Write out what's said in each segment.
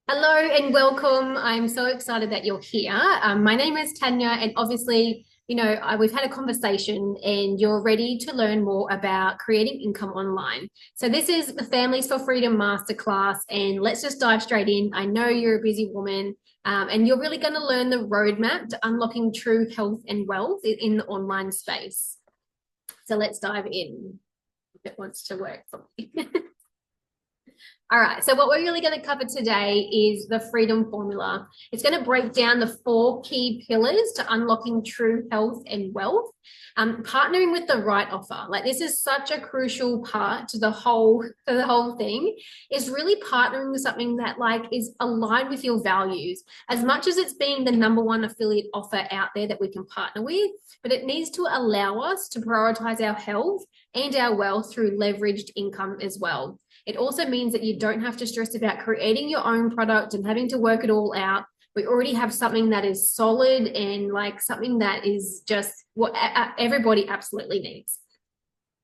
Hello and welcome. I'm so excited that you're here. My name is Tanya, and obviously, we've had a conversation, and you're ready to learn more about creating income online. So, this is the Families for Freedom Masterclass, and let's just dive straight in. I know you're a busy woman, and you're really going to learn the roadmap to unlocking true health and wealth in the online space. So, let's dive in if it wants to work for me. All right, so what we're really going to cover today is the freedom formula. It's going to break down the four key pillars to unlocking true health and wealth. Partnering with the right offer, like this is such a crucial part to the whole thing, is really partnering with something that is aligned with your values. As much as it's being the number one affiliate offer out there that we can partner with, but it needs to allow us to prioritize our health and our wealth through leveraged income as well. It also means that you don't have to stress about creating your own product and having to work it all out. We already have something that is solid and something that is just what everybody absolutely needs.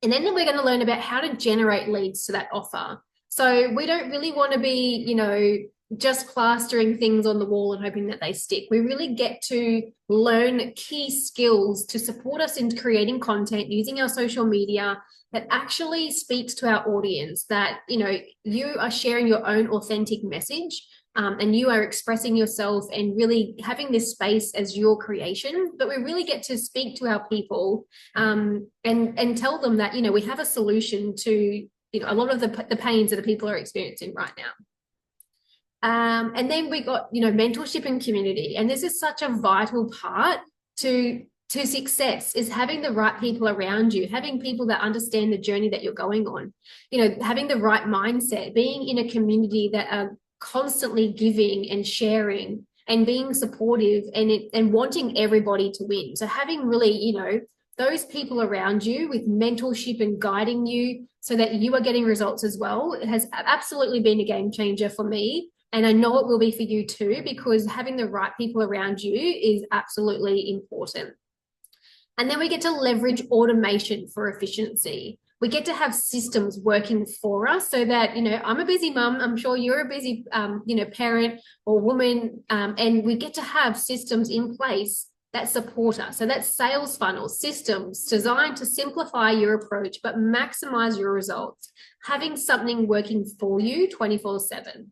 And then we're going to learn about how to generate leads to that offer. So we don't really want to be, just plastering things on the wall and hoping that they stick. We really get to learn key skills to support us in creating content using our social media that actually speaks to our audience, that you are sharing your own authentic message, and you are expressing yourself and really having this space as your creation. But we really get to speak to our people, and tell them that we have a solution to a lot of the pains that the people are experiencing right now. And then we got, mentorship and community. And this is such a vital part to success, is having the right people around you, having people that understand the journey that you're going on, having the right mindset, being in a community that are constantly giving and sharing and being supportive and wanting everybody to win. So having really, those people around you with mentorship and guiding you so that you are getting results as well, it has absolutely been a game changer for me. And I know it will be for you too, because having the right people around you is absolutely important. And then we get to leverage automation for efficiency. We get to have systems working for us so that, I'm a busy mum. I'm sure you're a busy, parent or woman. And we get to have systems in place that support us. So that's sales funnels, systems designed to simplify your approach, but maximize your results. Having something working for you 24/7.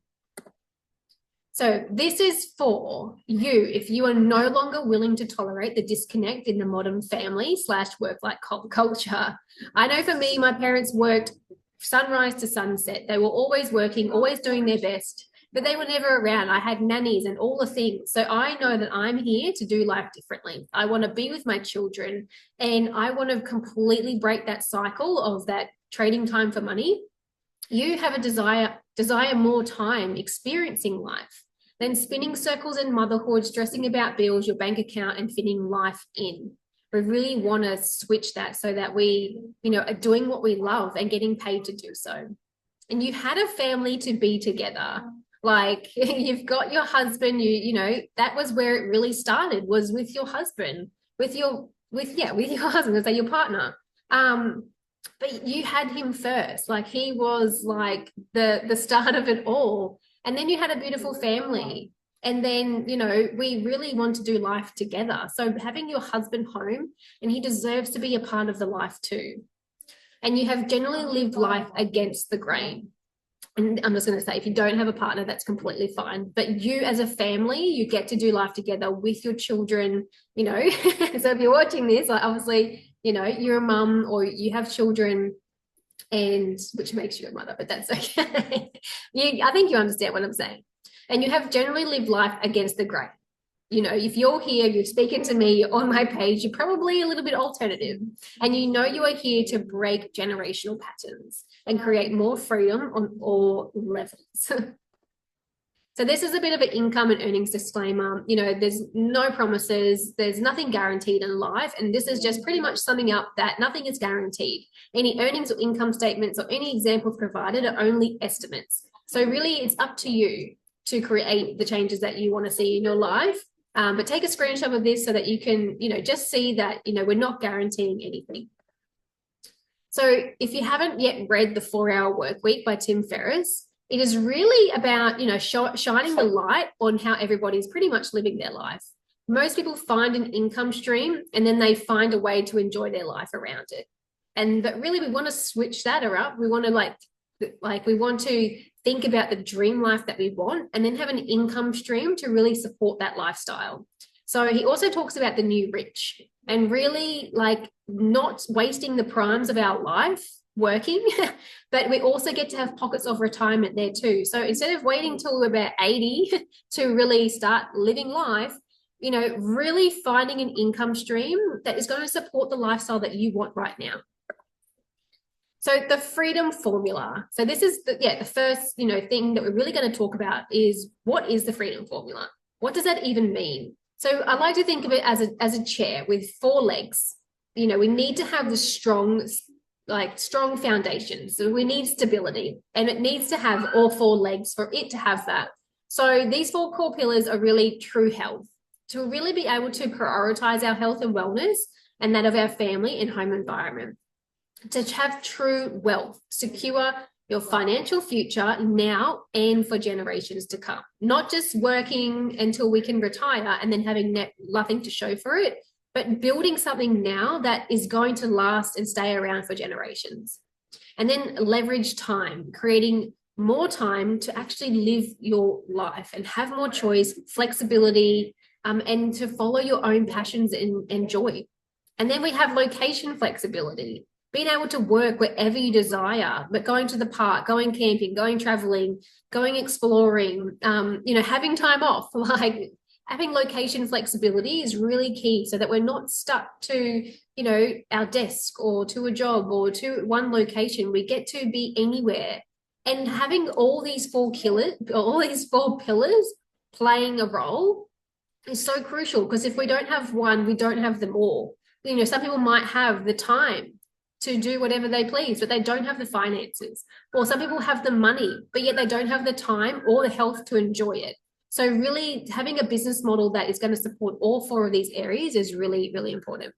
So this is for you if you are no longer willing to tolerate the disconnect in the modern family/work-life culture. I know for me, my parents worked sunrise to sunset. They were always working, always doing their best, but they were never around. I had nannies and all the things. So I know that I'm here to do life differently. I want to be with my children, and I want to completely break that cycle of that trading time for money. You have a desire more time experiencing life than spinning circles in motherhood, stressing about bills, your bank account, and fitting life in. We really want to switch that so that we, are doing what we love and getting paid to do so. And you had a family to be together. You've got your husband, that was where it really started, was with your husband, with your husband, let's say your partner. But you had him first. He was the start of it all. And then you had a beautiful family. And then, we really want to do life together. So having your husband home, and he deserves to be a part of the life too. And you have generally lived life against the grain. And I'm just going to say, if you don't have a partner, that's completely fine. But you as a family, you get to do life together with your children, So if you're watching this, obviously, you're a mum or you have children, and which makes you a mother, but that's okay. I think you understand what I'm saying. And you have generally lived life against the grain. If you're here, you're speaking to me, you're on my page, you're probably a little bit alternative. And you are here to break generational patterns and create more freedom on all levels. So this is a bit of an income and earnings disclaimer. There's no promises. There's nothing guaranteed in life. And this is just pretty much summing up that nothing is guaranteed. Any earnings or income statements or any examples provided are only estimates. So really it's up to you to create the changes that you want to see in your life. But take a screenshot of this so that you can, just see that, we're not guaranteeing anything. So if you haven't yet read The 4-Hour Work Week by Tim Ferriss, It is really about, shining the light on how everybody's pretty much living their life. Most people find an income stream and then they find a way to enjoy their life around it. But really, we want to switch that up. We want to we want to think about the dream life that we want and then have an income stream to really support that lifestyle. So he also talks about the new rich and really like not wasting the primes of our life working, but we also get to have pockets of retirement there too. So instead of waiting till we're about 80 to really start living life, really finding an income stream that is going to support the lifestyle that you want right now. So the freedom formula. So this is the first, thing that we're really going to talk about is what is the freedom formula? What does that even mean? So I like to think of it as a chair with 4 legs. We need to have the strong foundations. So we need stability and it needs to have all 4 legs for it to have that. So these 4 core pillars are really true health, to really be able to prioritize our health and wellness and that of our family and home environment. To have true wealth, secure your financial future now and for generations to come. Not just working until we can retire and then having nothing to show for it, but building something now that is going to last and stay around for generations. And then leverage time, creating more time to actually live your life and have more choice, flexibility, and to follow your own passions and joy. And then we have location flexibility, being able to work wherever you desire, but going to the park, going camping, going traveling, going exploring, having time off, like having location flexibility is really key so that we're not stuck to, our desk or to a job or to one location. We get to be anywhere. And having all these 4 pillars playing a role is so crucial, because if we don't have one, we don't have them all. Some people might have the time to do whatever they please, but they don't have the finances. Or some people have the money, but yet they don't have the time or the health to enjoy it. So really having a business model that is going to support all 4 of these areas is really, really important.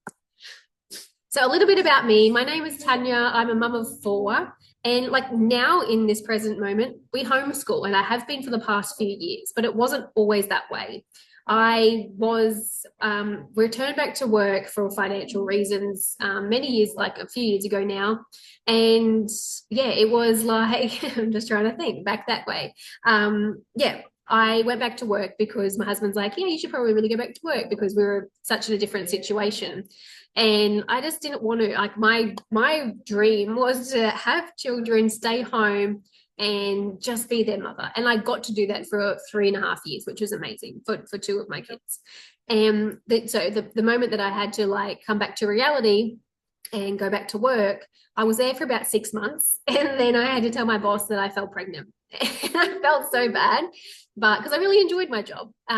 So a little bit about me. My name is Tanya. I'm a mum of 4. And now in this present moment, we homeschool, and I have been for the past few years, but it wasn't always that way. I was returned back to work for financial reasons many years, a few years ago now. And it was I'm just trying to think back that way. I went back to work because my husband's like, yeah, you should probably really go back to work, because we were such in a different situation. And I just didn't want to, my dream was to have children, stay home, and just be their mother. And I got to do that for 3.5 years, which was amazing for 2 of my kids. And so the moment that I had to come back to reality and go back to work, I was there for about 6 months. And then I had to tell my boss that I fell pregnant. And I felt so bad, but because I really enjoyed my job. So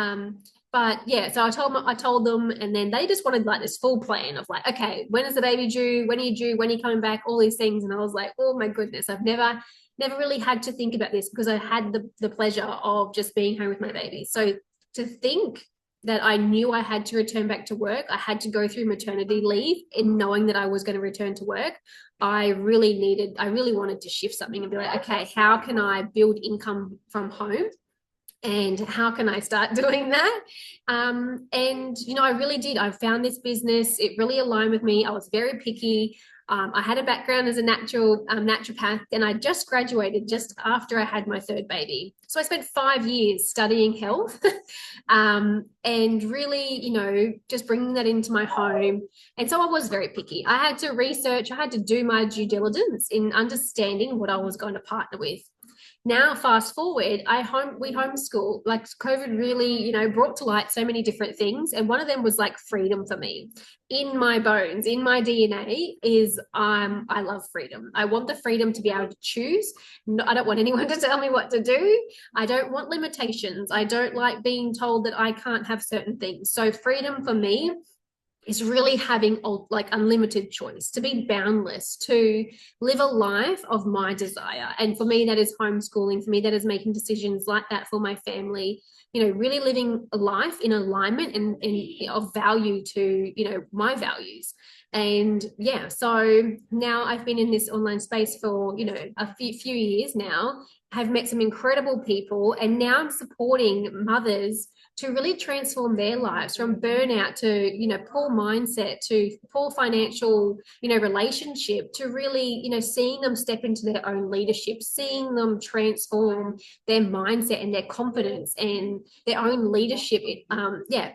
I told them, and then they just wanted this full plan of okay, when is the baby due? When are you due? When are you coming back? All these things. And I was like, oh my goodness, I've never really had to think about this, because I had the pleasure of just being home with my baby. So to think that I knew I had to return back to work, I had to go through maternity leave, and knowing that I was going to return to work, I really wanted to shift something and be like, okay, how can I build income from home? And how can I start doing that? I really did. I found this business. It really aligned with me. I was very picky. I had a background as a naturopath, and I just graduated just after I had my 3rd baby. So I spent 5 years studying health and really, just bringing that into my home. And so I was very picky. I had to research. I had to do my due diligence in understanding what I was going to partner with. Now, fast forward, we homeschool. COVID really, brought to light so many different things. And one of them was freedom for me. In my bones, in my DNA is I love freedom. I want the freedom to be able to choose. I don't want anyone to tell me what to do. I don't want limitations. I don't like being told that I can't have certain things. So freedom for me is really having unlimited choice, to be boundless, to live a life of my desire. And for me, that is homeschooling. For me, that is making decisions like that for my family, really living a life in alignment and of value to, my values. And so now I've been in this online space for, a few years now. have met some incredible people, and now I'm supporting mothers to really transform their lives from burnout to, poor mindset to poor financial, relationship, to really, seeing them step into their own leadership, seeing them transform their mindset and their confidence and their own leadership.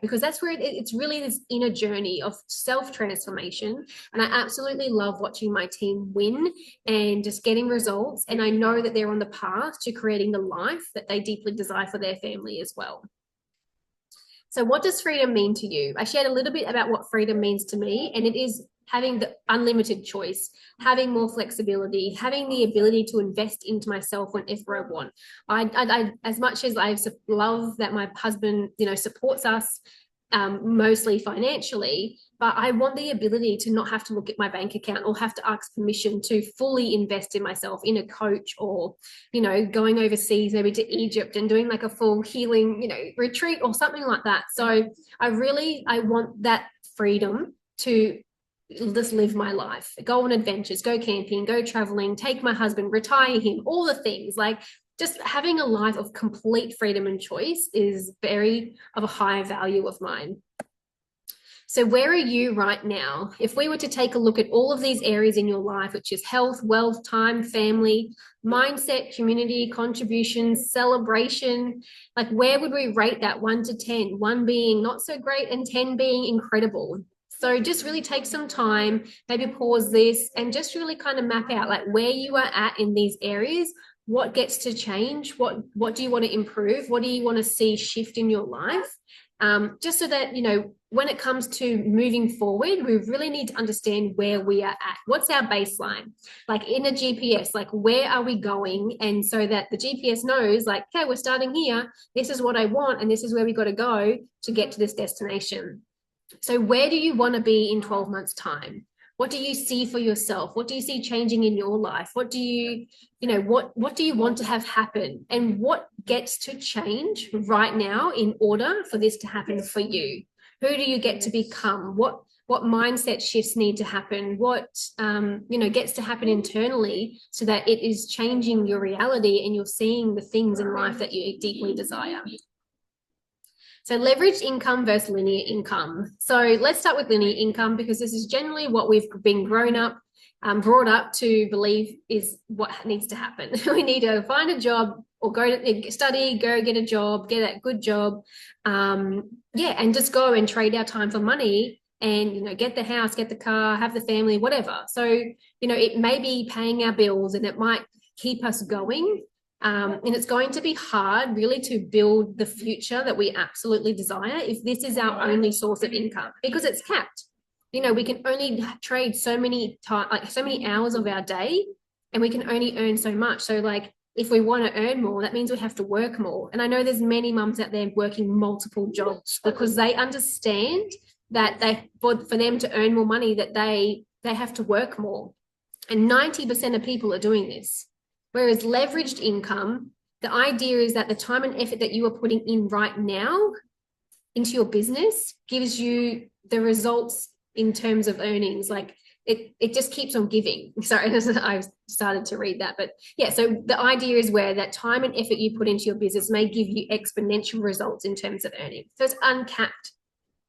Because that's where it's really this inner journey of self-transformation. And I absolutely love watching my team win and just getting results. And I know that they're on the path to creating the life that they deeply desire for their family as well. So what does freedom mean to you? I shared a little bit about what freedom means to me, and it is having the unlimited choice, having more flexibility, having the ability to invest into myself whenever I want. I as much as I love that my husband, supports us, mostly financially, but I want the ability to not have to look at my bank account or have to ask permission to fully invest in myself, in a coach, or, going overseas, maybe to Egypt and doing like a full healing, retreat or something like that. So I want that freedom to just live my life, go on adventures, go camping, go traveling, take my husband, retire him, all the things. Like, just having a life of complete freedom and choice is very of a high value of mine. So where are you right now? If we were to take a look at all of these areas in your life, which is health, wealth, time, family, mindset, community, contributions, celebration, like, where would we rate that 1 to 10? 1 being not so great and 10 being incredible. So just really take some time, maybe pause this and just really kind of map out like where you are at in these areas. What gets to change? What do you want to improve? What do you want to see shift in your life? Just so that, when it comes to moving forward, we really need to understand where we are at. What's our baseline? Like in a GPS, like where are we going? And so that the GPS knows like, okay, we're starting here. This is what I want. And this is where we got to go to get to this destination. So where do you want to be in 12 months' time? What do you see for yourself? What do you see changing in your life? What do you, what do you want to have happen? And what gets to change right now in order for this to happen for you? Who do you get to become? What mindset shifts need to happen? What, gets to happen internally so that it is changing your reality and you're seeing the things in life that you deeply desire? So leveraged income versus linear income. So let's start with linear income, because this is generally what we've been brought up to believe is what needs to happen. We need to find a job or go to study, go get a job, get a good job. And just go and trade our time for money and, get the house, get the car, have the family, whatever. So, it may be paying our bills and it might keep us going. And it's going to be hard really to build the future that we absolutely desire if this is our only source of income, because it's capped. We can only trade so many hours of our day, and we can only earn so much. So like, if we want to earn more, that means we have to work more. And I know there's many mums out there working multiple jobs because they understand that for them to earn more money, that they have to work more. And 90% of people are doing this. Whereas leveraged income, the idea is that the time and effort that you are putting in right now into your business gives you the results in terms of earnings. Like it just keeps on giving. Sorry, I started to read that, but yeah. So the idea is where that time and effort you put into your business may give you exponential results in terms of earnings. So it's uncapped.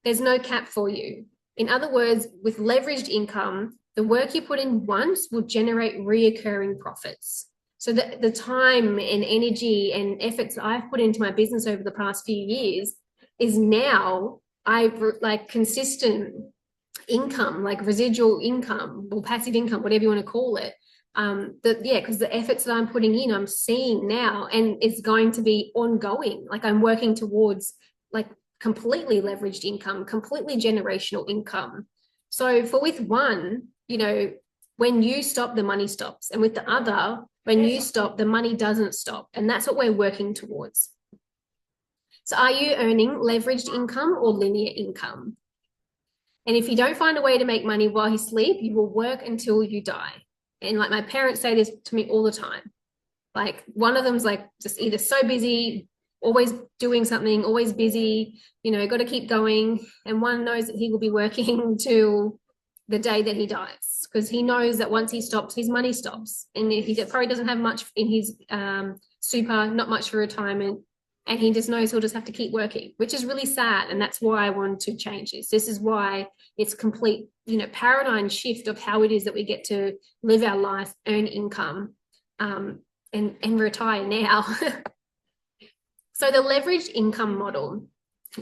There's no cap for you. In other words, with leveraged income, the work you put in once will generate reoccurring profits. So the time and energy and efforts I've put into my business over the past few years is now like consistent income, like residual income or passive income, whatever you want to call it. Because the efforts that I'm putting in, I'm seeing now, and it's going to be ongoing. Like I'm working towards like completely leveraged income, completely generational income. So with one, when you stop, the money stops. And with the other, when you stop, the money doesn't stop. And that's what we're working towards. So are you earning leveraged income or linear income? And if you don't find a way to make money while you sleep, you will work until you die. And like my parents say this to me all the time. Like one of them's like just either so busy, always doing something, always busy, got to keep going. And one knows that he will be working till the day that he dies, because he knows that once he stops, his money stops. And if he probably doesn't have much in his super, not much for retirement. And he just knows he'll just have to keep working, which is really sad. And that's why I want to change this. This is why it's complete, paradigm shift of how it is that we get to live our life, earn income, and retire now. So the leveraged income model.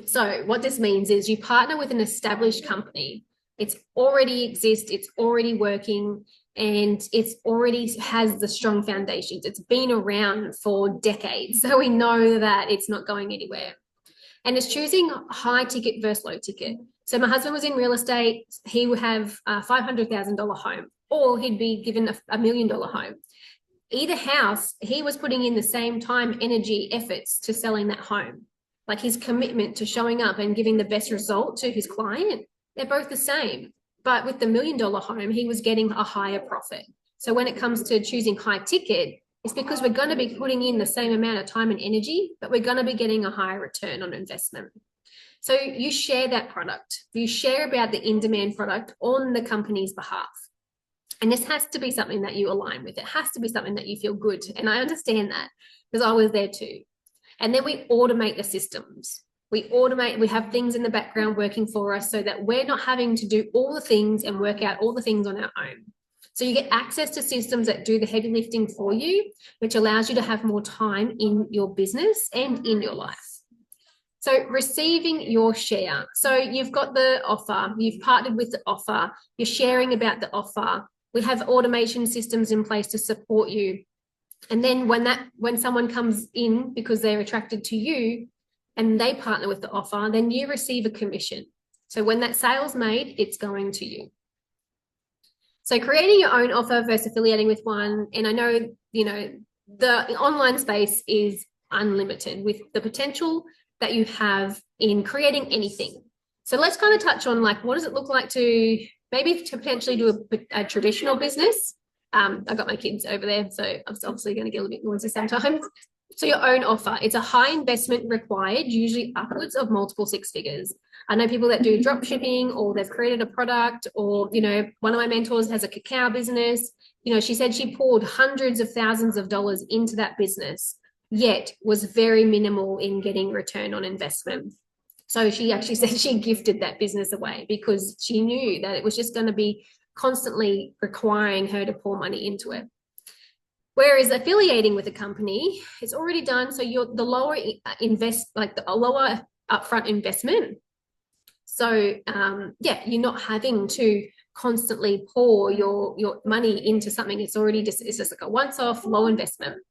So what this means is you partner with an established company. It's already exists, it's already working, and it's already has the strong foundations. It's been around for decades. So we know that it's not going anywhere. And it's choosing high ticket versus low ticket. So my husband was in real estate. He would have a $500,000 home, or he'd be given a $1 million home. Either house, he was putting in the same time, energy, efforts to selling that home. Like his commitment to showing up and giving the best result to his client, they're both the same. But with the $1 million home, he was getting a higher profit. So when it comes to choosing high ticket, it's because we're going to be putting in the same amount of time and energy, but we're going to be getting a higher return on investment. So you share that product. You share about the in-demand product on the company's behalf. And this has to be something that you align with. It has to be something that you feel good. And I understand that because I was there too. And then we automate the systems. We have things in the background working for us so that we're not having to do all the things and work out all the things on our own. So you get access to systems that do the heavy lifting for you, which allows you to have more time in your business and in your life. So receiving your share. So you've got the offer, you've partnered with the offer, you're sharing about the offer. We have automation systems in place to support you. And then when someone comes in because they're attracted to you and they partner with the offer, then you receive a commission. So when that sale's made, it's going to you. So creating your own offer versus affiliating with one. And I know, the online space is unlimited with the potential that you have in creating anything. So let's kind of touch on what does it look like to potentially do a traditional business. I've got my kids over there, so I'm obviously going to get a little bit noisy sometimes. So your own offer, it's a high investment required, usually upwards of multiple six figures. I know people that do drop shipping, or they've created a product, or, one of my mentors has a cacao business. She said she poured hundreds of thousands of dollars into that business, yet was very minimal in getting return on investment. So she actually said she gifted that business away because she knew that it was just going to be constantly requiring her to pour money into it. Whereas affiliating with a company, it's already done. So you're the lower lower upfront investment. So you're not having to constantly pour your money into something. It's just like a once-off, low investment.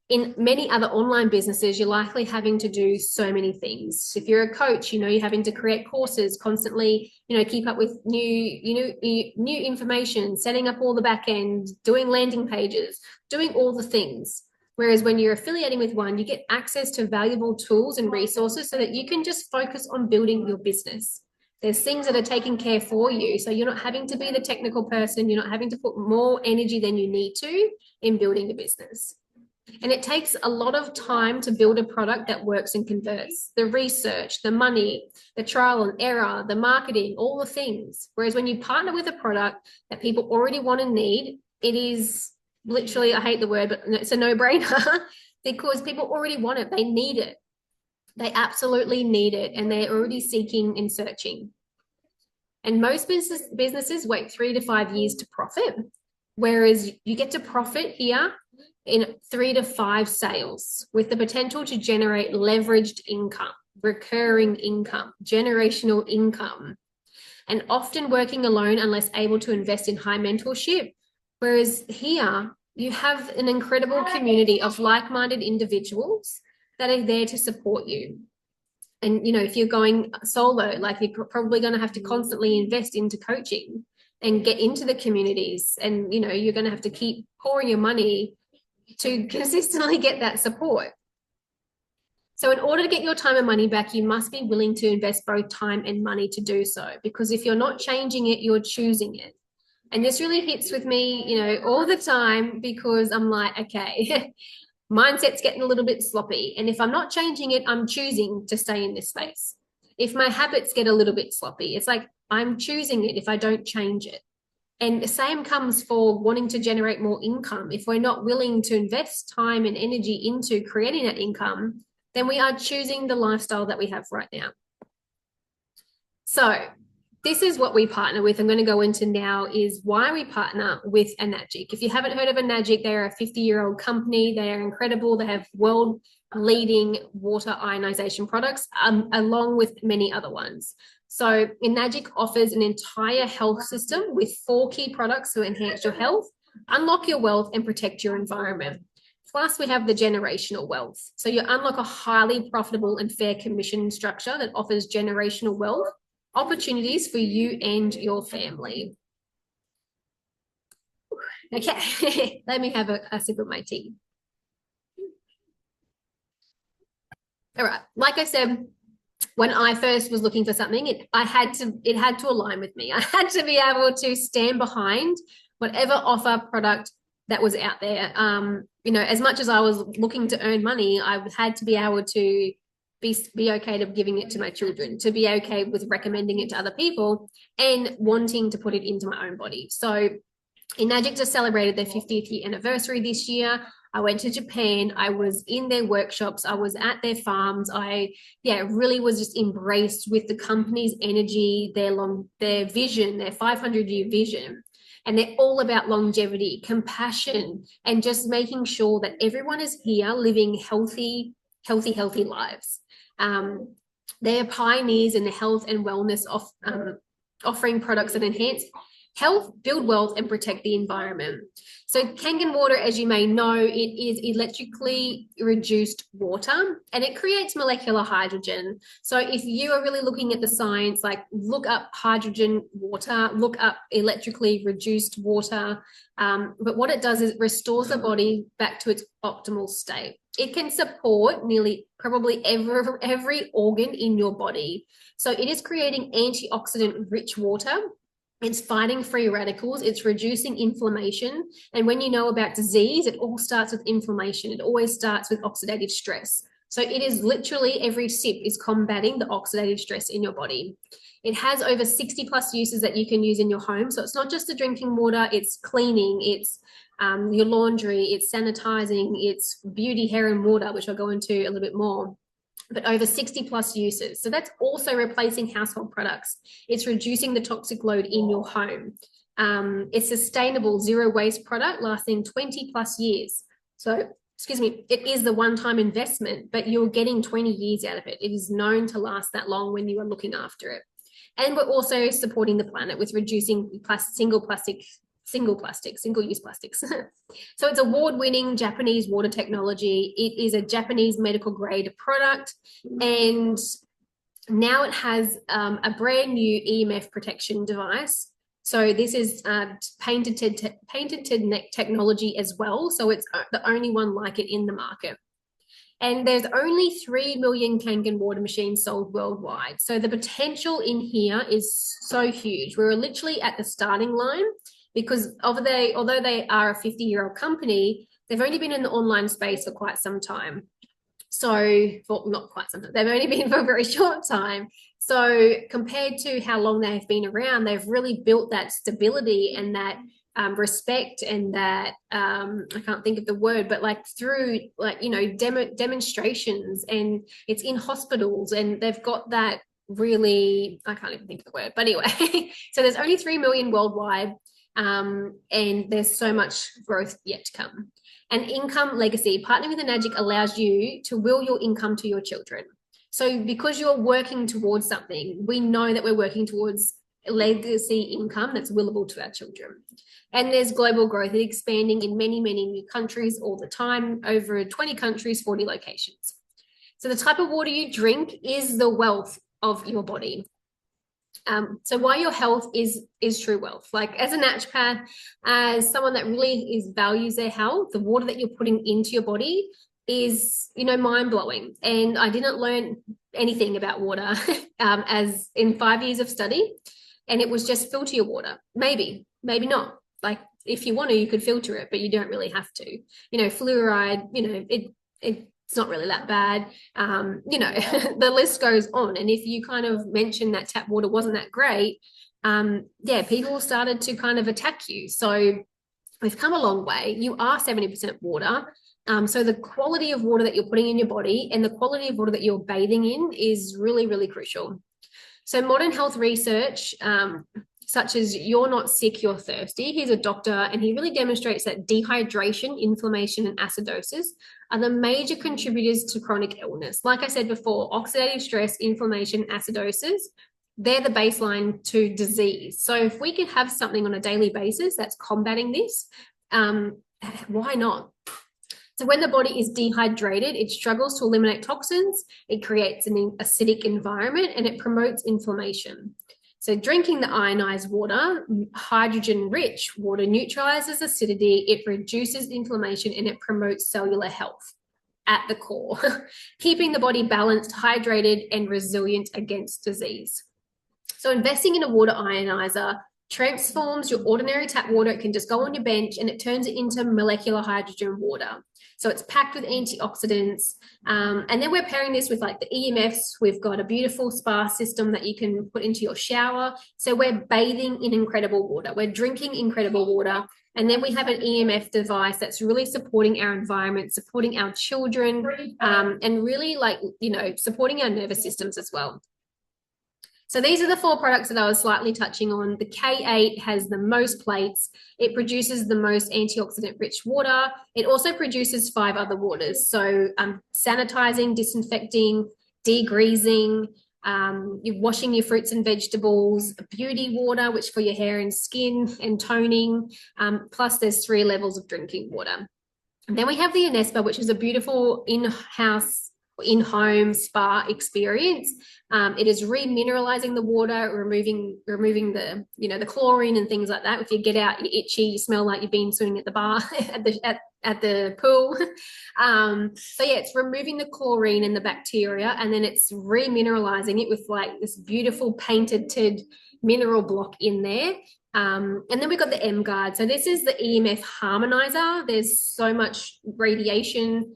In many other online businesses, you're likely having to do so many things. If you're a coach, you're having to create courses constantly, keep up with new information, setting up all the back end, doing landing pages, doing all the things. Whereas when you're affiliating with one, you get access to valuable tools and resources so that you can just focus on building your business. There's things that are taken care for you. So you're not having to be the technical person. You're not having to put more energy than you need to in building the business. And it takes a lot of time to build a product that works and converts. The research, the money, the trial and error, the marketing, all the things. Whereas when you partner with a product that people already want and need, it is literally, I hate the word, but it's a no-brainer because people already want it. They need it. They absolutely need it. And they're already seeking and searching. And most businesses wait 3 to 5 years to profit. Whereas you get to profit here in 3 to 5 sales with the potential to generate leveraged income, recurring income, generational income, and often working alone unless able to invest in high mentorship. Whereas here you have an incredible community of like-minded individuals that are there to support you. And, if you're going solo, you're probably going to have to constantly invest into coaching and get into the communities. And, you're going to have to keep pouring your money to consistently get that support. So in order to get your time and money back, you must be willing to invest both time and money to do so, because if you're not changing it, you're choosing it. And this really hits with me, all the time, because I'm like, okay, mindset's getting a little bit sloppy. And if I'm not changing it, I'm choosing to stay in this space. If my habits get a little bit sloppy, it's like I'm choosing it if I don't change it. And the same comes for wanting to generate more income. If we're not willing to invest time and energy into creating that income, then we are choosing the lifestyle that we have right now. So this is what we partner with. I'm going to go into now is why we partner with Enagic. If you haven't heard of Enagic, they're a 50-year-old company. They are incredible. They have world leading water ionization products, along with many other ones. So Enagic offers an entire health system with 4 key products to enhance your health, unlock your wealth, and protect your environment. Plus, we have the generational wealth. So you unlock a highly profitable and fair commission structure that offers generational wealth opportunities for you and your family. Okay, let me have a sip of my tea. All right, like I said, when I first was looking for something, it had to align with me. I had to be able to stand behind whatever offer product that was out there. You know, as much as I was looking to earn money, I had to be able to be okay to giving it to my children, to be okay with recommending it to other people, and wanting to put it into my own body. So Enagic just celebrated their 50th year anniversary this year. I went to Japan. I was in their workshops. I was at their farms. I really was just embraced with the company's energy, their vision, their 500-year vision. And they're all about longevity, compassion, and just making sure that everyone is here living healthy lives. They are pioneers in the health and wellness of offering products that enhance health, build wealth, and protect the environment. So Kangen water, as you may know, it is electrically reduced water, and it creates molecular hydrogen. So if you are really looking at the science, like look up hydrogen water, look up electrically reduced water. But what it does is it restores the body back to its optimal state. It can support nearly probably every organ in your body. So it is creating antioxidant rich water. It's fighting free radicals. It's reducing inflammation. And when you know about disease, it all starts with inflammation. It always starts with oxidative stress. So it is literally every sip is combating the oxidative stress in your body. It has over 60 plus uses that you can use in your home. So it's not just the drinking water, it's cleaning, it's your laundry, it's sanitizing, it's beauty, hair and water, which I'll go into a little bit more. But over 60 plus uses. So that's also replacing household products. It's reducing the toxic load in your home. It's sustainable zero waste product lasting 20 plus years. So, excuse me, it is the one-time investment, but you're getting 20 years out of it. It is known to last that long when you are looking after it. And we're also supporting the planet with reducing single-use plastics. So it's award-winning Japanese water technology. It is a Japanese medical grade product, and now it has a brand new EMF protection device. So this is patented technology as well. So it's the only one like it in the market. And there's only 3 million Kangen water machines sold worldwide. So the potential in here is so huge. We're literally at the starting line, because although they are a 50-year-old company, they've only been in the online space for quite some time. So, well, not quite some time. They've only been for a very short time. So compared to how long they've been around, they've really built that stability and that respect, and that I can't think of the word, but like through demonstrations, and it's in hospitals, and they've got that really, I can't even think of the word, but anyway. So there's only 3 million worldwide. And there's so much growth yet to come. And income legacy, partnering with Enagic allows you to will your income to your children. So because you're working towards something, we know that we're working towards a legacy income that's willable to our children. And there's global growth and expanding in many, many new countries all the time, over 20 countries, 40 locations. So the type of water you drink is the wealth of your body. So why your health is true wealth. Like as a naturopath, as someone that really values their health, the water that you're putting into your body is, mind-blowing. And I didn't learn anything about water as in 5 years of study. And it was just filter your water. Maybe not. Like if you want to, you could filter it, but you don't really have to. Fluoride, it's not really that bad. The list goes on. And if you kind of mention that tap water wasn't that great, yeah, people started to kind of attack you. So we've come a long way. You are 70% water. So the quality of water that you're putting in your body and the quality of water that you're bathing in is really, really crucial. So modern health research, such as You're Not Sick, You're Thirsty. He's a doctor and he really demonstrates that dehydration, inflammation, and acidosis are the major contributors to chronic illness. Like I said before, oxidative stress, inflammation, acidosis, they're the baseline to disease. So if we can have something on a daily basis that's combating this, why not? So when the body is dehydrated, it struggles to eliminate toxins, it creates an acidic environment, and it promotes inflammation. So drinking the ionized water, hydrogen-rich water, neutralizes acidity, it reduces inflammation, and it promotes cellular health at the core, keeping the body balanced, hydrated, and resilient against disease. So investing in a water ionizer transforms your ordinary tap water. It can just go on your bench and it turns it into molecular hydrogen water. So it's packed with antioxidants. And then we're pairing this with like the EMFs. We've got a beautiful spa system that you can put into your shower. So we're bathing in incredible water. We're drinking incredible water. And then we have an EMF device that's really supporting our environment, supporting our children, and really like, you know, supporting our nervous systems as well. So these are the 4 products that I was slightly touching on. The K8 has the most plates. It produces the most antioxidant-rich water. It also produces 5 other waters. So sanitizing, disinfecting, degreasing, you're washing your fruits and vegetables, beauty water, which for your hair and skin, and toning. Plus there's 3 levels of drinking water. And then we have the Inespa, which is a beautiful in-house, in-home spa experience. It is remineralizing the water, removing the, you know, the chlorine and things like that. If you get out, you're itchy, you smell like you've been swimming at the bar at the pool. So yeah, it's removing the chlorine and the bacteria, and then it's remineralizing it with like this beautiful painted mineral block in there. And then we've got the M Guard. So this is the EMF harmonizer. There's so much radiation,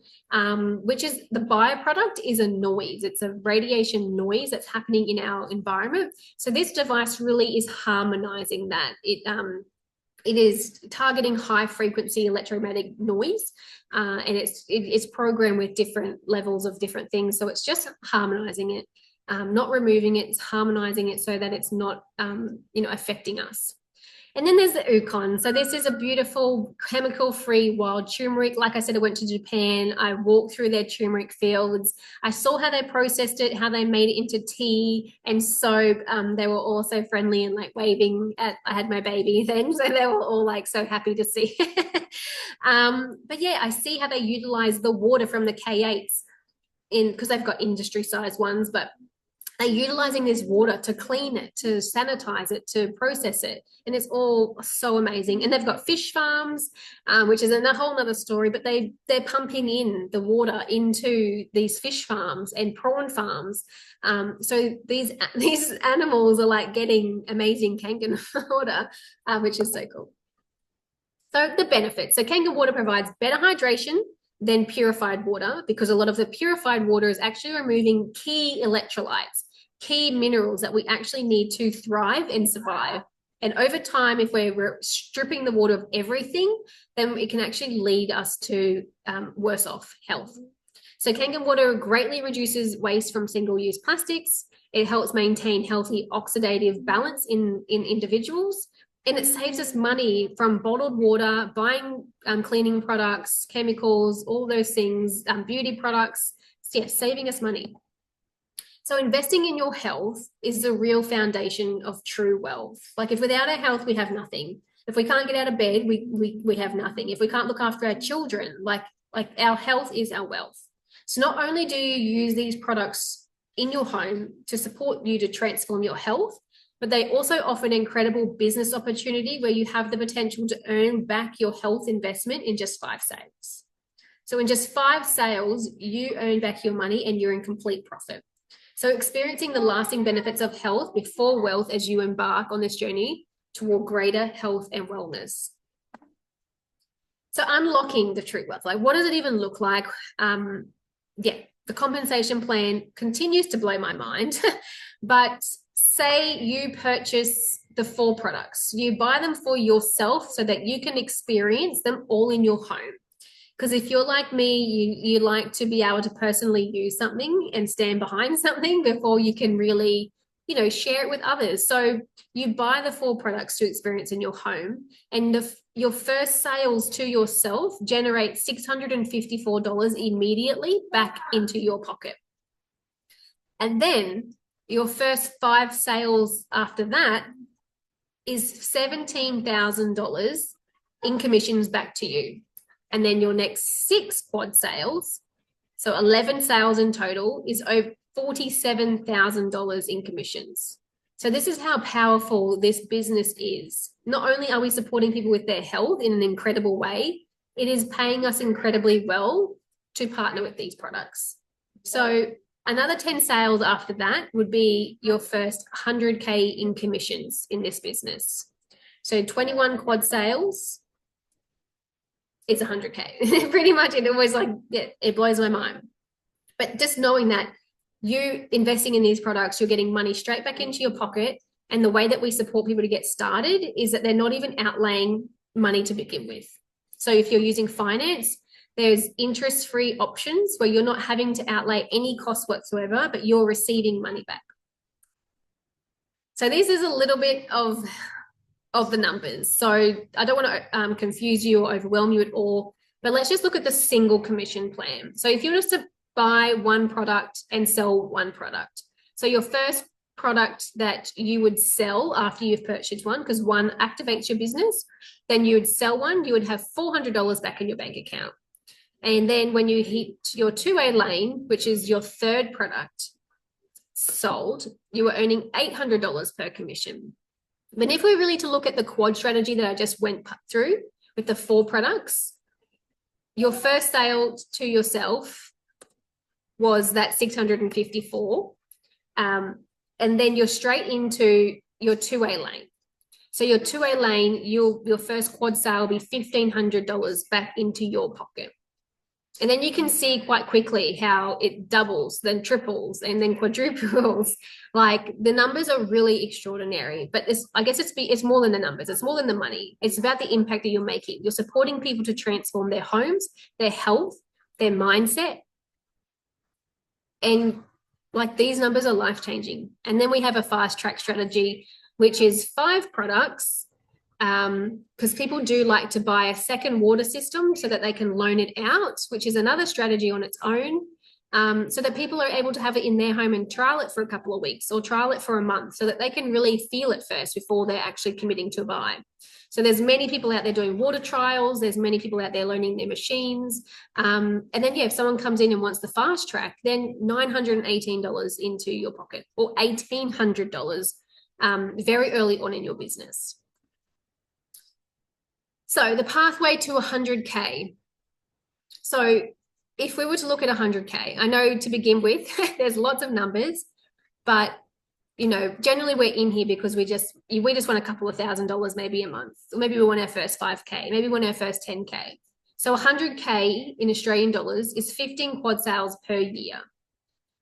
which is the byproduct is a noise. It's a radiation noise that's happening in our environment. So this device really is harmonizing that. It is targeting high frequency electromagnetic noise, and it's programmed with different levels of different things. So it's just harmonizing it, not removing it. It's harmonizing it so that it's not, you know, affecting us. And then there's the Ukon. So this is a beautiful chemical-free wild turmeric. Like I said, I went to Japan. I walked through their turmeric fields. I saw how they processed it, how they made it into tea and soap. They were all so friendly and like waving I had my baby then, so they were all like so happy to see. But yeah, I see how they utilize the water from the K8s because they've got industry-sized ones, but they're utilizing this water to clean it, to sanitize it, to process it. And it's all so amazing. And they've got fish farms, which is a whole nother story, but they're pumping in the water into these fish farms and prawn farms. So these animals are like getting amazing Kangen water, which is so cool. So the benefits. So Kangen water provides better hydration than purified water, because a lot of the purified water is actually removing key electrolytes, key minerals that we actually need to thrive and survive. And over time, if we're stripping the water of everything, then it can actually lead us to worse off health. So Kangen water greatly reduces waste from single-use plastics. It helps maintain healthy oxidative balance in individuals. And it saves us money from bottled water, buying cleaning products, chemicals, all those things, beauty products. So yeah, saving us money. So investing in your health is the real foundation of true wealth. Like if without our health, we have nothing. If we can't get out of bed, we have nothing. If we can't look after our children, like our health is our wealth. So not only do you use these products in your home to support you to transform your health, but they also offer an incredible business opportunity where you have the potential to earn back your health investment in just 5 sales. So in just 5 sales, you earn back your money and you're in complete profit. So experiencing the lasting benefits of health before wealth as you embark on this journey toward greater health and wellness. So unlocking the true wealth, like what does it even look like? The compensation plan continues to blow my mind, but say you purchase the 4 products, you buy them for yourself so that you can experience them all in your home. Because if you're like me, you like to be able to personally use something and stand behind something before you can really, share it with others. So you buy the 4 products to experience in your home, and your first sales to yourself generate $654 immediately back into your pocket. And then your first 5 sales after that is $17,000 in commissions back to you. And then your next 6 quad sales, so 11 sales in total, is over $47,000 in commissions. So this is how powerful this business is. Not only are we supporting people with their health in an incredible way, it is paying us incredibly well to partner with these products. So another 10 sales after that would be your first 100K in commissions in this business. So 21 quad sales is 100K. Pretty much, it always it blows my mind. But just knowing that you investing in these products, you're getting money straight back into your pocket. And the way that we support people to get started is that they're not even outlaying money to begin with. So if you're using finance, there's interest-free options where you're not having to outlay any cost whatsoever, but you're receiving money back. So this is a little bit of the numbers. So I don't want to confuse you or overwhelm you at all, but let's just look at the single commission plan. So if you were just to buy one product and sell one product, so your first product that you would sell after you've purchased one, because one activates your business, then you would sell one, you would have $400 back in your bank account. And then when you hit your 2A lane, which is your third product sold, you were earning $800 per commission. But if we're really to look at the quad strategy that I just went through with the 4 products, your first sale to yourself was that 654. And then you're straight into your 2A lane. So your 2A lane, your first quad sale will be $1,500 back into your pocket. And then you can see quite quickly how it doubles, then triples, and then quadruples. Like, the numbers are really extraordinary. But I guess it's more than the numbers. It's more than the money. It's about the impact that you're making. You're supporting people to transform their homes, their health, their mindset. And these numbers are life-changing. And then we have a fast track strategy, which is 5 products, because people do like to buy a second water system so that they can loan it out, which is another strategy on its own, so that people are able to have it in their home and trial it for a couple of weeks or trial it for a month so that they can really feel it first before they're actually committing to a buy. So there's many people out there doing water trials. There's many people out there learning their machines. And then, if someone comes in and wants the fast track, then $918 into your pocket, or $1,800 very early on in your business. So the pathway to 100K. So if we were to look at 100K, I know to begin with, there's lots of numbers, but generally we're in here because we just want a couple of $1,000 maybe a month, or maybe we want our first 5K, maybe we want our first 10K. So 100K in Australian dollars is 15 quad sales per year,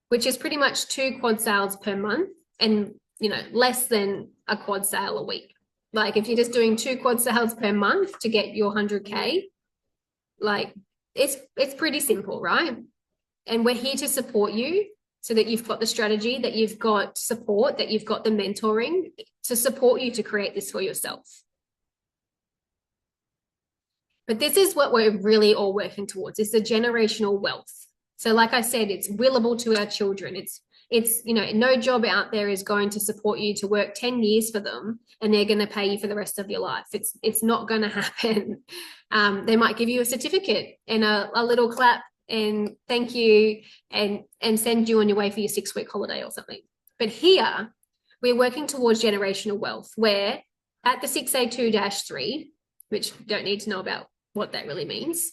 which is pretty much 2 quad sales per month, and less than a quad sale a week. Like, if you're just doing 2 quad sales per month to get your 100K, it's pretty simple, right? And we're here to support you so that you've got the strategy, that you've got support, that you've got the mentoring to support you to create this for yourself. But this is what we're really all working towards. It's the generational wealth. So like I said, it's willable to our children. It's no job out there is going to support you to work 10 years for them and they're going to pay you for the rest of your life. It's not going to happen. They might give you a certificate and a little clap and thank you and send you on your way for your 6-week holiday or something. But here we're working towards generational wealth, where at the 6A2-3, which you don't need to know about what that really means,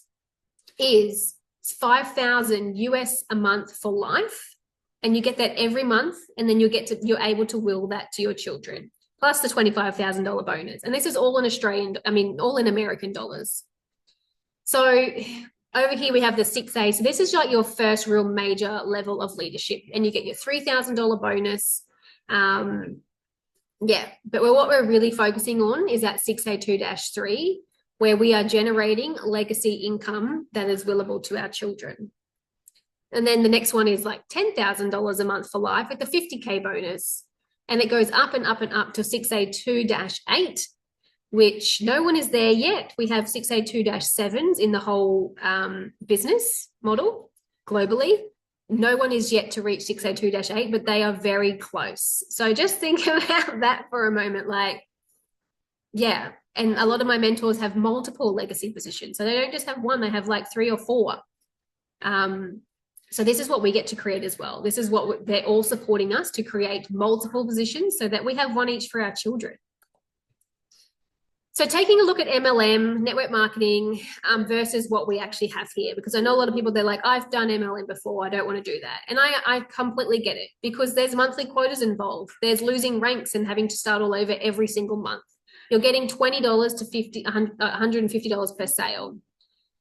is $5,000 US a month for life. And you get that every month, and then you're able to will that to your children, plus the $25,000 bonus. And this is all in all in American dollars. So over here we have the 6A. So this is like your first real major level of leadership, and you get your $3,000 bonus. Yeah, but what we're really focusing on is at 602-3, where we are generating legacy income that is willable to our children. And then the next one is like $10,000 a month for life with the 50K bonus. And it goes up and up and up to 6A2-8, which no one is there yet. We have 6A2-7s in the whole business model globally. No one is yet to reach 6A2-8, but they are very close. So just think about that for a moment. Like, yeah. And a lot of my mentors have multiple legacy positions. So they don't just have one, they have like 3 or 4. So this is what we get to create as well. This is what they're all supporting us to create multiple positions so that we have one each for our children. So taking a look at MLM, network marketing, versus what we actually have here, because I know a lot of people, they're like, I've done MLM before, I don't want to do that. And I completely get it, because there's monthly quotas involved. There's losing ranks and having to start all over every single month. You're getting $20 to $150 per sale.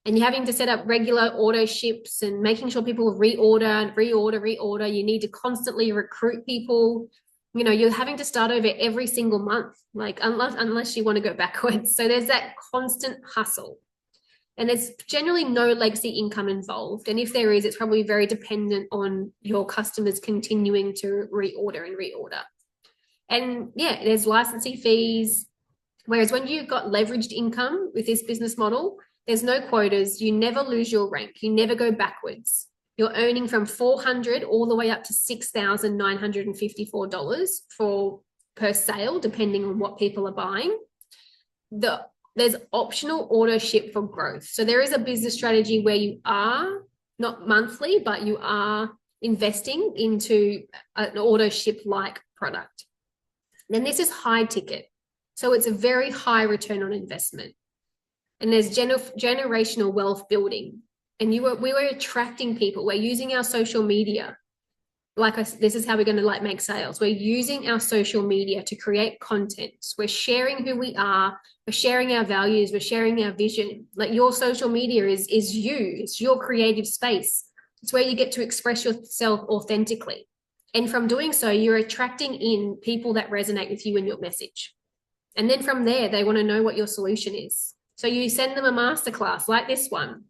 And you're having to set up regular auto ships and making sure people reorder. You need to constantly recruit people. You know, you're having to start over every single month, like unless you want to go backwards. So there's that constant hustle. And there's generally no legacy income involved. And if there is, it's probably very dependent on your customers continuing to reorder. And yeah, there's licensing fees. Whereas when you've got leveraged income with this business model, there's no quotas. You never lose your rank. You never go backwards. You're earning from $400 all the way up to $6,954 per sale, depending on what people are buying. There's optional auto ship for growth. So there is a business strategy where you are not monthly, but you are investing into an auto ship like product. Then this is high ticket. So it's a very high return on investment. And there's generational wealth building. And we were attracting people. We're using our social media. This is how we're going to make sales. We're using our social media to create content. We're sharing who we are. We're sharing our values. We're sharing our vision. Like, your social media is you. It's your creative space. It's where you get to express yourself authentically. And from doing so, you're attracting in people that resonate with you and your message. And then from there, they want to know what your solution is. So you send them a masterclass like this one.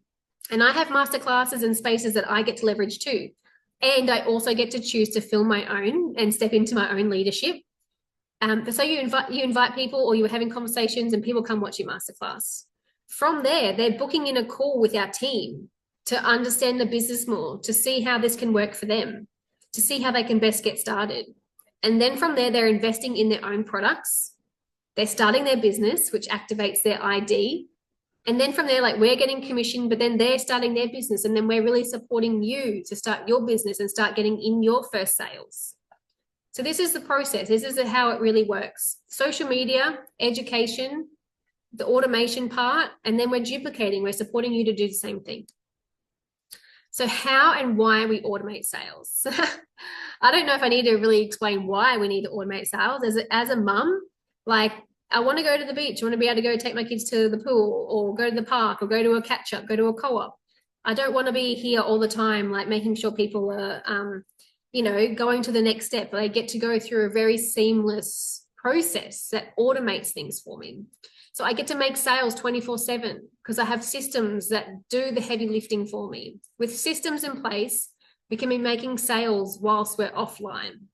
And I have masterclasses and spaces that I get to leverage too. And I also get to choose to film my own and step into my own leadership. So you invite people, or you're having conversations and people come watch your masterclass. From there, they're booking in a call with our team to understand the business more, to see how this can work for them, to see how they can best get started. And then from there, they're investing in their own products. They're starting their business, which activates their ID. And then from there, we're getting commission, but then they're starting their business. And then we're really supporting you to start your business and start getting in your first sales. So this is the process. This is how it really works. Social media, education, the automation part, and then we're duplicating. We're supporting you to do the same thing. So how and why we automate sales. I don't know if I need to really explain why we need to automate sales. As a mum, I want to go to the beach. I want to be able to go take my kids to the pool, or go to the park, or go to a catch-up, go to a co-op. I don't want to be here all the time, making sure people are, going to the next step. But I get to go through a very seamless process that automates things for me. So I get to make sales 24/7 because I have systems that do the heavy lifting for me. With systems in place, we can be making sales whilst we're offline,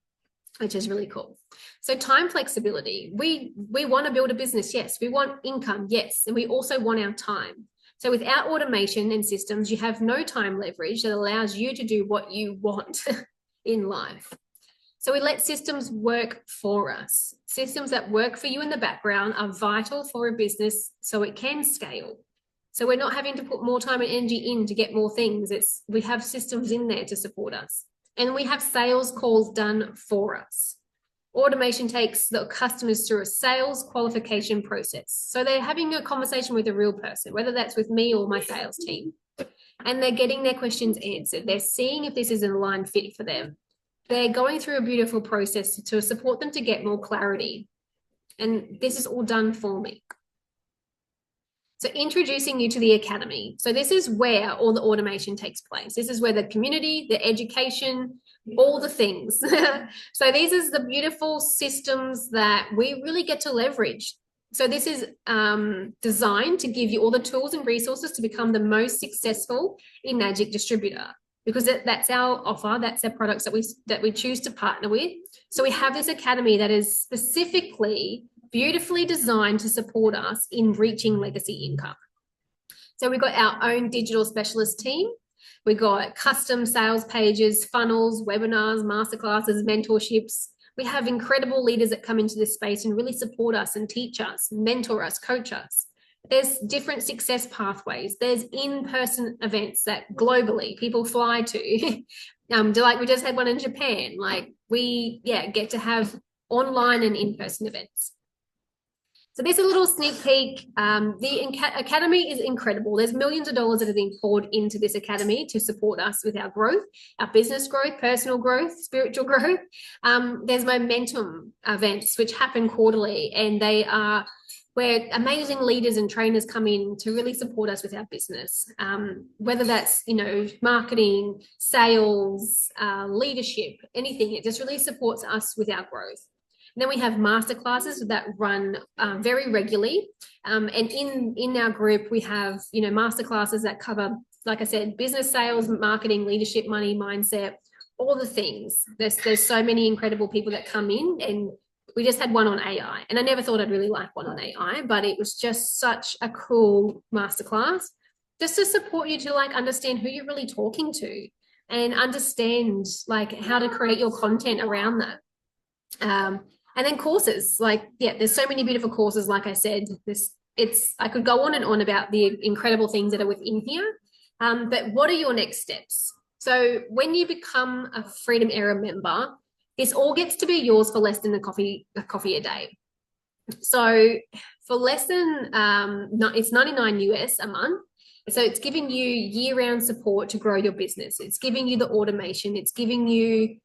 which is really cool. So time flexibility. We want to build a business, yes. We want income, yes. And we also want our time. So without automation and systems, you have no time leverage that allows you to do what you want in life. So we let systems work for us. Systems that work for you in the background are vital for a business so it can scale. So we're not having to put more time and energy in to get more things. We have systems in there to support us. And we have sales calls done for us. Automation takes the customers through a sales qualification process. So they're having a conversation with a real person, whether that's with me or my sales team. And they're getting their questions answered. They're seeing if this is an aligned fit for them. They're going through a beautiful process to support them to get more clarity. And this is all done for me. So introducing you to the academy. So this is where all the automation takes place. This is where the community, the education, all the things. So these are the beautiful systems that we really get to leverage. So this is designed to give you all the tools and resources to become the most successful Enagic distributor, because that's our offer, that's our products that we choose to partner with. So we have this academy that is specifically beautifully designed to support us in reaching legacy income. So we've got our own digital specialist team. We've got custom sales pages, funnels, webinars, masterclasses, mentorships. We have incredible leaders that come into this space and really support us and teach us, mentor us, coach us. There's different success pathways. There's in-person events that globally people fly to. Like we just had one in Japan. Like we get to have online and in-person events. So there's a little sneak peek. The academy is incredible. There's millions of dollars that are being poured into this academy to support us with our growth, our business growth, personal growth, spiritual growth. There's momentum events which happen quarterly, and they are where amazing leaders and trainers come in to really support us with our business, whether that's, marketing, sales, leadership, anything. It just really supports us with our growth. And then we have masterclasses that run very regularly. And in our group, we have, masterclasses that cover, like I said, business, sales, marketing, leadership, money, mindset, all the things. There's so many incredible people that come in, and we just had one on AI. And I never thought I'd really like one on AI, but it was just such a cool masterclass just to support you to understand who you're really talking to and understand how to create your content around that. And then courses, there's so many beautiful courses. Like I said, I could go on and on about the incredible things that are within here. But what are your next steps? So when you become a Freedom Era member, this all gets to be yours for less than a coffee a day. So for less than it's $99 US a month. So it's giving you year-round support to grow your business. It's giving you the automation. It's giving you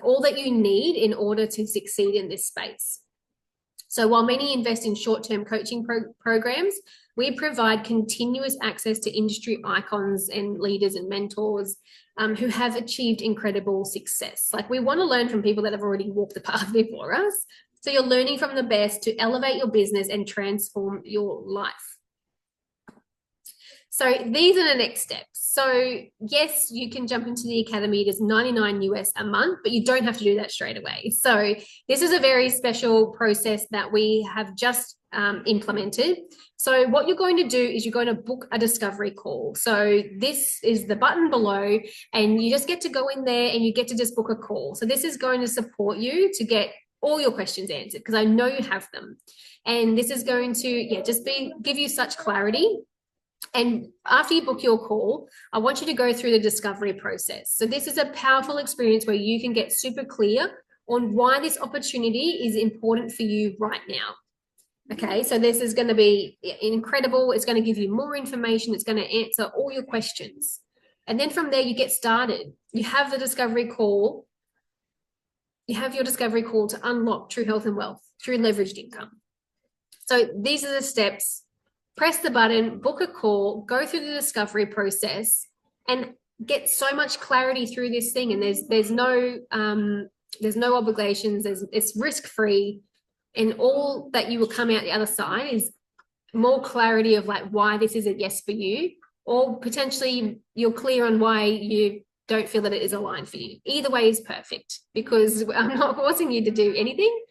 all that you need in order to succeed in this space. So while many invest in short-term coaching programs, we provide continuous access to industry icons and leaders and mentors who have achieved incredible success. We want to learn from people that have already walked the path before us. So you're learning from the best to elevate your business and transform your life. So these are the next steps. So yes, you can jump into the academy. It is $99 US a month, but you don't have to do that straight away. So this is a very special process that we have just implemented. So what you're going to do is you're going to book a discovery call. So this is the button below, and you just get to go in there and you get to just book a call. So this is going to support you to get all your questions answered, because I know you have them. And this is going to give you such clarity. And after you book your call, I want you to go through the discovery process. So this is a powerful experience where you can get super clear on why this opportunity is important for you right now. Okay, so this is going to be incredible. It's going to give you more information. It's going to answer all your questions. And then from there, you get started. You have the discovery call. You have your discovery call to unlock true health and wealth through leveraged income. So these are the steps. Press the button, book a call, go through the discovery process, and get so much clarity through this thing. And there's no obligations. It's risk-free, and all that you will come out the other side is more clarity of why this is a yes for you, or potentially you're clear on why you don't feel that it is aligned for you. Either way is perfect, because I'm not forcing you to do anything.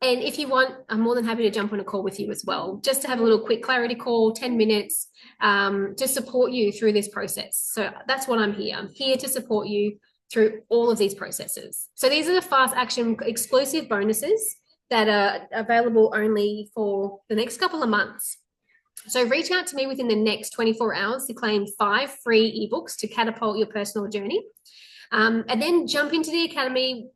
And if you want, I'm more than happy to jump on a call with you as well, just to have a little quick clarity call, 10 minutes, to support you through this process. So that's what I'm here. I'm here to support you through all of these processes. So these are the fast action exclusive bonuses that are available only for the next couple of months. So reach out to me within the next 24 hours to claim 5 free ebooks to catapult your personal journey. And then jump into the academy.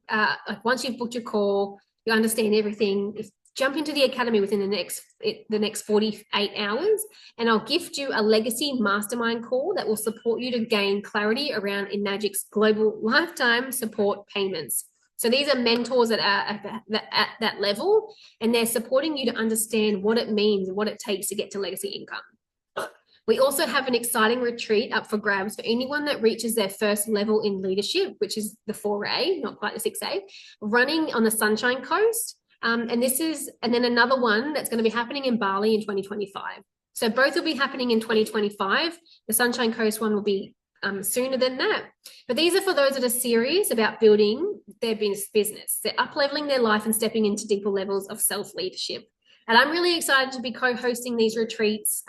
Once you've booked your call, you understand everything. Jump into the academy within the next 48 hours, and I'll gift you a legacy mastermind call that will support you to gain clarity around Enagic's global lifetime support payments. So these are mentors that are at that level, and they're supporting you to understand what it means and what it takes to get to legacy income. We also have an exciting retreat up for grabs for anyone that reaches their first level in leadership, which is the 4A, not quite the 6A, running on the Sunshine Coast. And then another one that's going to be happening in Bali in 2025. So both will be happening in 2025. The Sunshine Coast one will be sooner than that. But these are for those that are serious about building their business. They're up-leveling their life and stepping into deeper levels of self-leadership. And I'm really excited to be co-hosting these retreats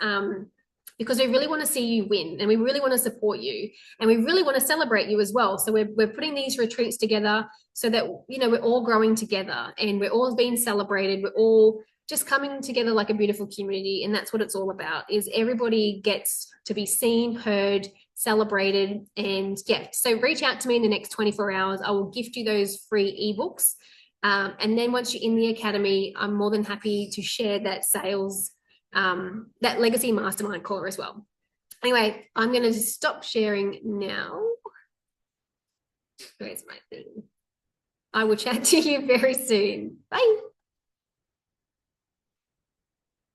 because we really want to see you win, and we really want to support you, and we really want to celebrate you as well. So we're putting these retreats together so that, we're all growing together and we're all being celebrated. We're all just coming together like a beautiful community. And that's what it's all about, is everybody gets to be seen, heard, celebrated. And yeah, so reach out to me in the next 24 hours. I will gift you those free ebooks. And then once you're in the academy, I'm more than happy to share that that legacy mastermind core as well. Anyway, I'm going to stop sharing now. Where's my thing? I will chat to you very soon. Bye.